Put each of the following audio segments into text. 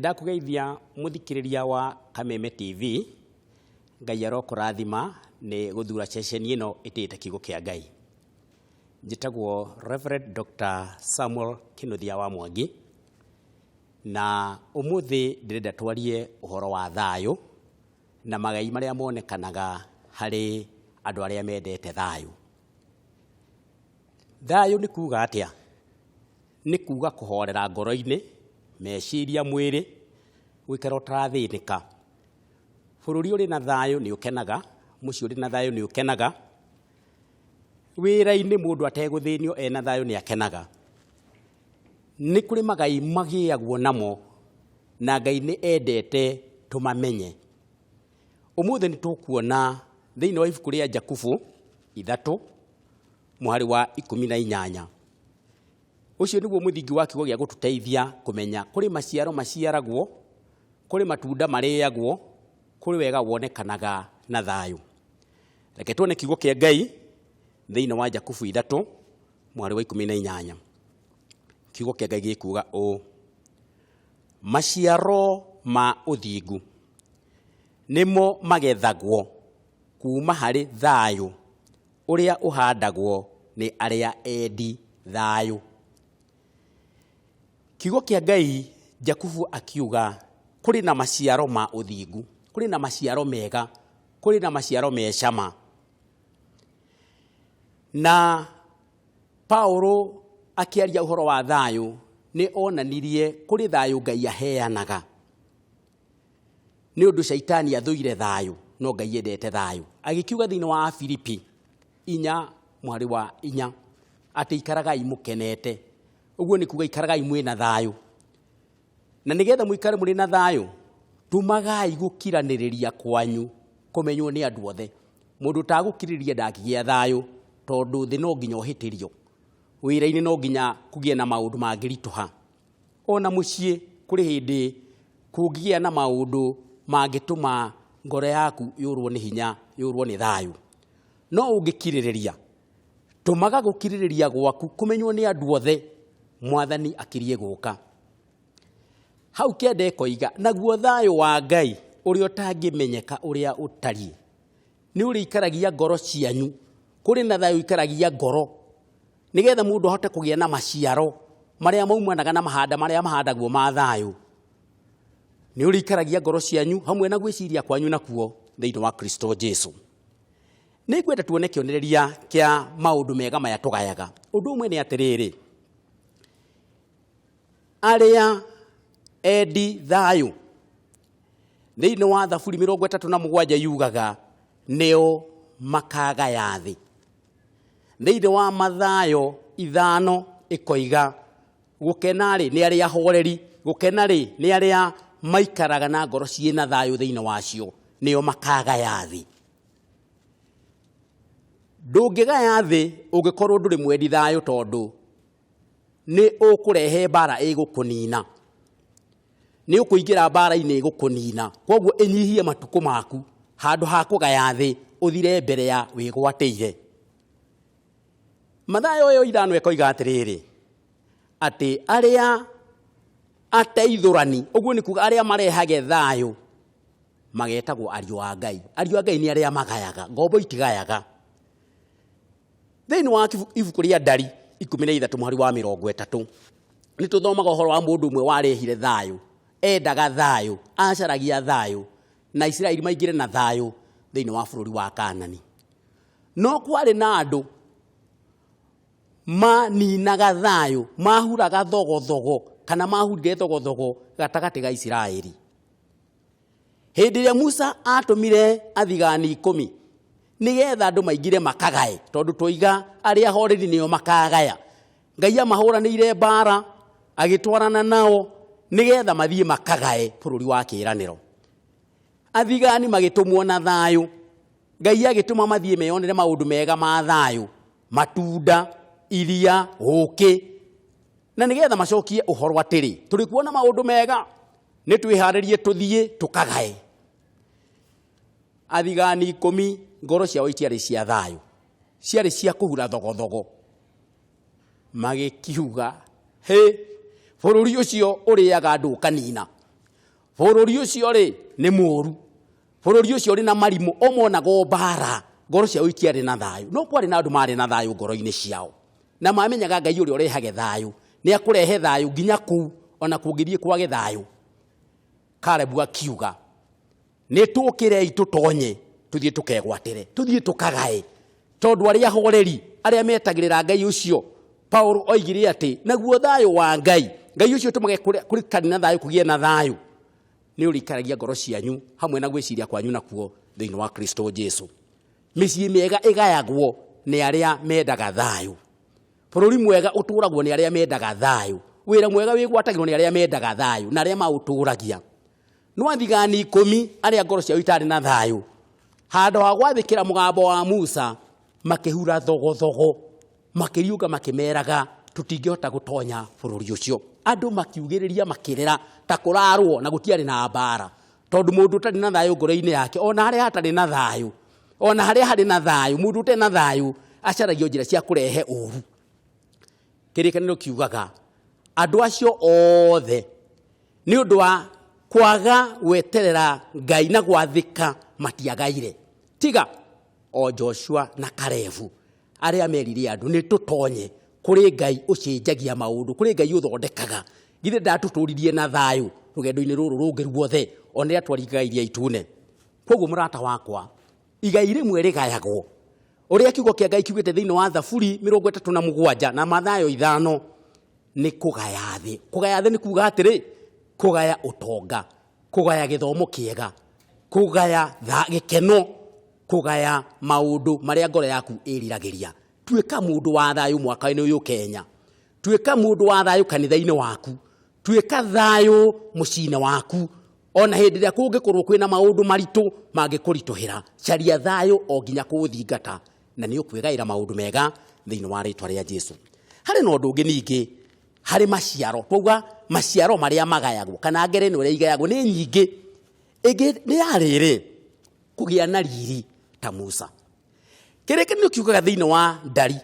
Ndakugeithia muthikiriria wa Kameme TV Ngai arokurathima ni guthura ceceni ino itite kigo kia Ngai. Njitagwo Reverend Dr. Samuel Kinuthia wa Mwangi na umuthi ndirenda twarie uhoro wa thayu na magai maria monekanaga hari andu aria mendete thayu. Thayu ni kuga atia? Ni kuga kuhorera ngoro-ini, meciria, mwiri, gwikara utarathinika. Bururi uri na thayu ni ukenaga, muci uri na thayu ni ukenaga. Wira-ini mundu ateguthinio ena thayu ni akenaga. Ni kuri magai magiagwo namo na Ngai ni endete tumamenye. Umuthi ni tukuona thiini wa ibuku ria Jakubu 3 muhari wa 18. Ucio niguo muthingi wa kiugo gia gututeithia kumenya kuri maciaro maciaragwo, kuri matunda mariagwo, kuri wega wonekanaga na thayu. Reke tuone kiugo kia Ngai thiini wa Jakubu 3 muhari wa 18. Kiugo kia Ngai gikuga o maciaro ma uthingu nimo magethagwo kuma hari thayu uria uhandagwo ni aria endi thayu. Kiugo kia Ngai Jakubu akiuga kuri na maciaro ma uthingu, kuri na maciaro mega, kuri na maciaro mecama. Na Paulo akiaria uhoro wa thayu ni onanirie kuri thayu Ngai aheanaga. Ni undu shaitani athuire thayu no Ngai endete thayu. Agikiuga thiini wa Filipi 4 muhari wa 4 ati ikaragai mukenete. Uguo ni kuga ikaragai mwina thayu. Na nigetha muikare muri na thayu, tumagai gukiraniriria kwanyu kumenywo ni andu othe. Mundu tagukiriria ndakigia thayu tondu thi no nginya uhitirio. Wira-ini no nginya kugie na maundu mangirituha. Ona mucie kuri hindi kugia na maundu mangituma ngoro yaku yurwo ni hinya, yurwo ni thayu. No ungikiririria tumaga gukiririria gwaku kumenywo ni andu othe Mwathani akirie guka. Hau kende koiga naguo thayu wa Ngai uria utangimenyeka uria utari ni uri ikaragia ngoro cianyu. Kuri na thayu ikaragia ngoro nigetha mundu ahote kugia na maciaro maria maumanaga na mahanda maria mahandagwo ma thayu. Ni uri ikaragia ngoro cianyu hamwe na gwiciria kwanyu nakuo thiini wa Kristo Jesu. Ni ngwenda tuone kionereria kia maundu mega maya tugayaga. Undu umwe ni atiriri, aria endi thayu thiini wa Thaburi 37 yugaga nio makagaya thi. Thiini wa Mathayo 5 ikoiga gukenari ni aria horeri, gukenari ni aria maikaraga na ngoro ciina thayu thiini wacio nio makagaya thi. Ndungigaya thi ungikorwo nduri mwendi thayu tondu ni ukurehe bara igukunina, ni ukuingira bara-ini igukunina. Koguo enyihie matuko maku handu ha kugaya thi uthire mbere ya wigwateire. Mathayo yo 5 ekoiga atiriri ati aria ateithurani, uguo ni kuga aria marehage thayu magetagwo ariu a Ngai. Ariu a Ngai ni aria magayaga, ngombo itigayaga. Thiini wa ibuku ria Ndari 13 muhari wa 30 ni tuthomaga uhoro wa mundu umwe warehire thayu, endaga thayu, acaragia thayu, na Israeli maigire na thayu thiini wa bururi wa Kanani. No kwari na andu maninaga thayu, mahuraga thogothogo kana mahurire thogothogo gatagati ga Israeli. Hindi ria Musa atumire athigani 10 nigetha andu maigire makagae tondu toiga aria horeri nio makagaya. Ngai amahuranire bara agitwarana nao nigetha mathie makagae bururi wa kiraniro. Athigani magitumwo na thayu, Ngai agituma mathie meyonere maundu mega ma thayu, matunda, iria, uki, na nigetha macokie uhoro atiri turi kuona maundu mega ni twiharirie tuthie tukagae. Athigani 10 ngoro ciao itiari cia thayu, ciari cia kuhura thogothogo. Magikiuga he bururi ucio uriaga andu kanina Bũrũri ũcio rĩ nĩ mũru. Bũrũri ũcio rĩ na marimũ omonago mbara. Ngoro ciao itiarĩ na thayũ. No kwarĩ na andũ marĩ na thayũ ngoro-inĩ ciao. Na mamenyaga Ngai ũrĩa ũrehage thayũ nĩ akũrehe thayũ nginya kũu ona kũngĩthiĩ kwage thayũ. Kalebu akiuga nĩ tũkĩrei tũtonye tũthiĩ tũkegwatĩre, tũthiĩ tũkagae. Tondũ arĩa horeri arĩa metagĩrĩra Ngai ũcio, Paulo oigire atĩ naguo thayũ wa Ngai, Ngai ũcio ũtũmage kũrĩ na thayũ kũgĩe na thayũ, nĩ ũrĩikaragia ngoro cianyu hamwe na gwĩciria kwanyu nakuo thĩinĩ wa Kristo Jesu. Mĩciĩ mĩega ĩgayagwo nĩ arĩa mendaga thayũ. Bũrũri mwega ũtũragwo nĩ arĩa mendaga thayũ. Wĩra mwega wĩgwatagĩrwo nĩ arĩa mendaga thayũ na arĩa maũtũragia. No athigani 10 arĩa ngoro ciao itarĩ na thayũ, handũ ha gwathĩkĩra mũgambo wa Musa, makĩhura thogothogo, makĩriũnga makĩmeraga tũtingĩhota gũtonya bũrũri ũcio. Andũ makiugĩrĩria makĩrĩra ta kũrarwo na gũtiarĩ na mbara, tondũ mũndũ ũtarĩ na thayũ ngoro-inĩ yake, ona harĩa hatarĩ na thayũ, ona harĩa harĩ na thayũ, mũndũ ũtarĩ na thayũ acaragio njĩra cia kũrehe ũru. Kĩrĩkanĩro kiugaga andũ acio othe nĩ ũndũ wa kwaga gweterera Ngai na gwathĩka matiagaire, tiga o Joshua na Kalebu arĩa merire andũ nĩ tũtonye kũrĩ Ngai ũcenjagia maũndũ, kũrĩ Ngai ũthondekaga. Githĩ ndatũtũririe na thayũ rũgendo-inĩ rũrũ rũngĩ ruothe ona rĩrĩa twaringaga Iria Itune. Koguo mũrata wakwa, igai rĩmwe rĩgayagwo ũrĩa kiugo kĩa Ngai kiugĩte thĩinĩ wa Thaburi 37 na Mathayo 5 nĩ kũgaya thĩ. Kũgaya thĩ nĩ kuuga atĩrĩ, kũgaya ũtonga, kũgaya gĩthomo kĩega, kũgaya gĩkeno, kũgaya maũndũ marĩa ngoro yaku ĩriragĩria. Tuĩka mũndũ wa thayũ mwaka-inĩ ũyũ Kenya. Tuĩka mũndũ wa thayũ kanitha-inĩ waku. Tuĩka thayũ mũciĩ-inĩ waku. Ona hĩndĩ ĩrĩa kũngĩkorwo kwĩna maũndũ maritũ mangĩkũritũhĩra, caria thayũ o nginya kũũthingata, na nĩ ũkwĩgaĩra maũndũ mega thĩinĩ wa rĩĩtwa rĩa Jesũ. Harĩ na ũndũ ũngĩ ningĩ, harĩ maciaro. Twauga maciaro marĩa magayagwo kana ngerenwa ũrĩa igayagwo nĩ nyingĩ. Ĩngĩ nĩ yarĩrĩ kũgĩa na riri ta Musa. Kĩrĩkanĩro kiugaga thĩinĩ wa ndari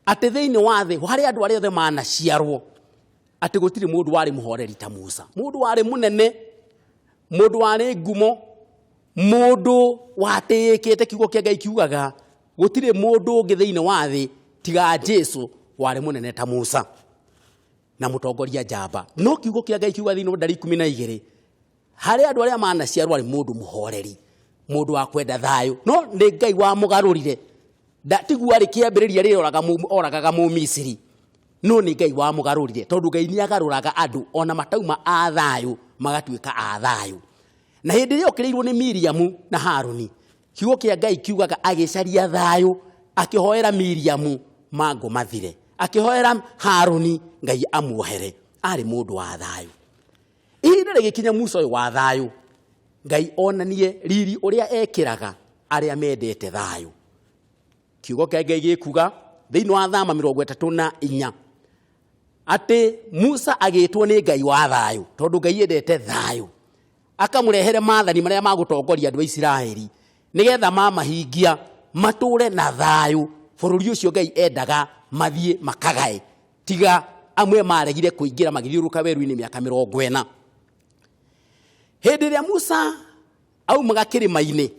atĩ thĩinĩ wa thĩ harĩ andũ arĩa othe manaciarwo atĩ gũtirĩ mũndũ warĩ mũhoreri ta Musa. Mũndũ warĩ mũnene, mũndũ warĩ ngumo, mũndũ watĩĩkĩte kiugo kĩa Ngai kiugaga gũtirĩ mũndũ ũngĩ thĩinĩ wa thĩ tiga Jesũ warĩ mũnene ta Musa na mũtongoria njamba. No kiugo kĩa Ngai kiuga thĩinĩ wa ndari 12 harĩ andũ arĩa manaciarwo arĩ mũndũ mũhoreri, mũndũ wa kwenda thayũ. No nĩ Ngai wa mũgarũrire. Tiguo arĩ kĩambĩrĩria rĩrĩa oragaga Mũmisiri. No nĩ Ngai wa mũgarũrire, tondũ Ngai nĩ agarũraga andũ ona matauma a thayũ magatuĩka a thayũ. Na hĩndĩ ĩrĩa okĩrĩirwo nĩ Miriamu na Haruni, kiugo kĩa Ngai kiugaga agĩcaria thayũ, akĩhoera Miriamu mangũ mathire, akĩhoera Haruni Ngai amuohere. Arĩ mũndũ wa thayũ. Ihinda rĩgĩkinya Musa ũyũ wa thayũ, Ngai onanie riri ũrĩa ekĩraga arĩa mendete thayũ. Kiugo kĩa Ngai gĩkuga thĩinĩ wa Thama 34 atĩ Musa agĩtwo nĩ Ngai wa thayũ, tondũ Ngai endete thayũ, akamũrehere maathani marĩa magũtongoria andũ a Isiraeli nĩgetha mamahingia matũũre na thayũ bũrũri ũcio Ngai endaga mathiĩ makagae, tiga amwe maregire kũingĩra magĩthiũrũka werũ-inĩ mĩaka 40. Hĩndĩ ĩrĩa Musa aumaga kĩrĩma-inĩ,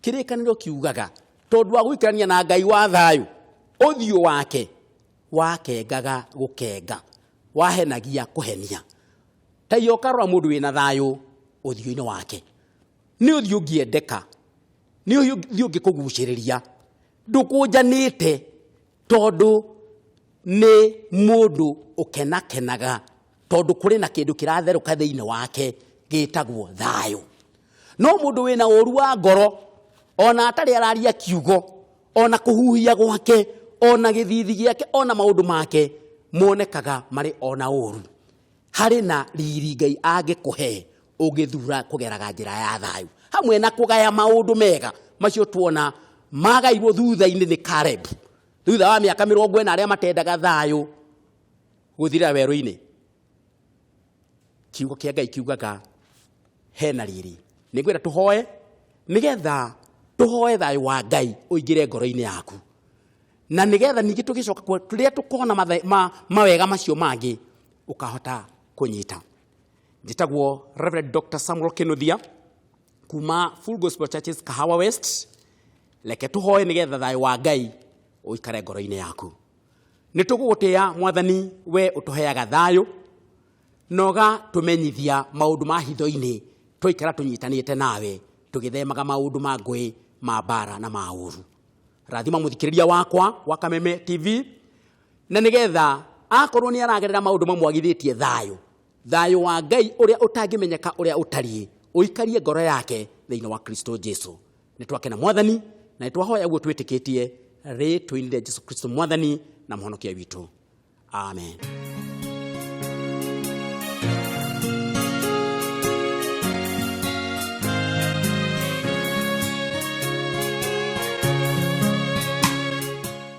kĩrĩkanĩro kiugaga tondũ wa gũikarania na Ngai wa thayũ, ũthiũ wake wakengaga gũkenga, wahenagia kũhenia. Ta iyo karora mũndũ wĩna thayũ ũthiũ-inĩ wake, nĩ ũthiũ ũngĩendeka, nĩ ũthiũ ũngĩkũgucĩrĩria, ndũkũnjanĩte, tondũ nĩ mũndũ ũkenakenaga, tondũ kũrĩ na kĩndũ kĩratherũka thĩinĩ wake gĩtagwo thayũ. No mũndũ wĩna ũru wa ngoro, ona atarĩ araria kiugo, ona kũhuhia gwake, ona gĩthithi gĩake, ona maũndũ make monekaga marĩ ona ũru. Harĩ na riri Ngai angĩkũhe ũngĩthura kũgeraga njĩra ya thayũ, hamwe na kũgaya maũndũ mega macio tuona magairwo thutha-inĩ nĩ Kalebu thutha wa mĩaka 40 arĩa matendaga thayũ gũthira werũ-inĩ. Kiugo kĩa Ngai kiugaga hena riri. Nĩngwenda tũhoe nĩgetha tũhoe thayũ wa Ngai ũingĩre ngoro-inĩ yaku, na nĩgetha ningĩ tũgĩcoka rĩrĩa tũkona mawega macio mangĩ ũkahota kũnyita. Njitagwo Reverend Dr. Samuel Kinuthia kuma Full Gospel Churches Kahawa West. Leke tuhoe nigetha thayo wa Ngai uikare ngoro-ini yaku. Nitugugutia Mwathani we utuheaga thayo noga tumenyithia maundu ma hitho-ini tuikara tunyitanite nawe tugithemaga maundu ma ngui ma bara na mauru. Rathima muthikiriria wakwa wa Kameme TV na nigetha akorwo ni aragerera maundu mamwagithitie thayo wa Ngai uria utangimenyeka uria utari uikarie ngoro yake thiini wa Kristo Jesu. Nitwakena Mwathani na nitwahoya guo twitikitie ritwinire Jesu Kristo Mwathani na muhonokia witu. Amen.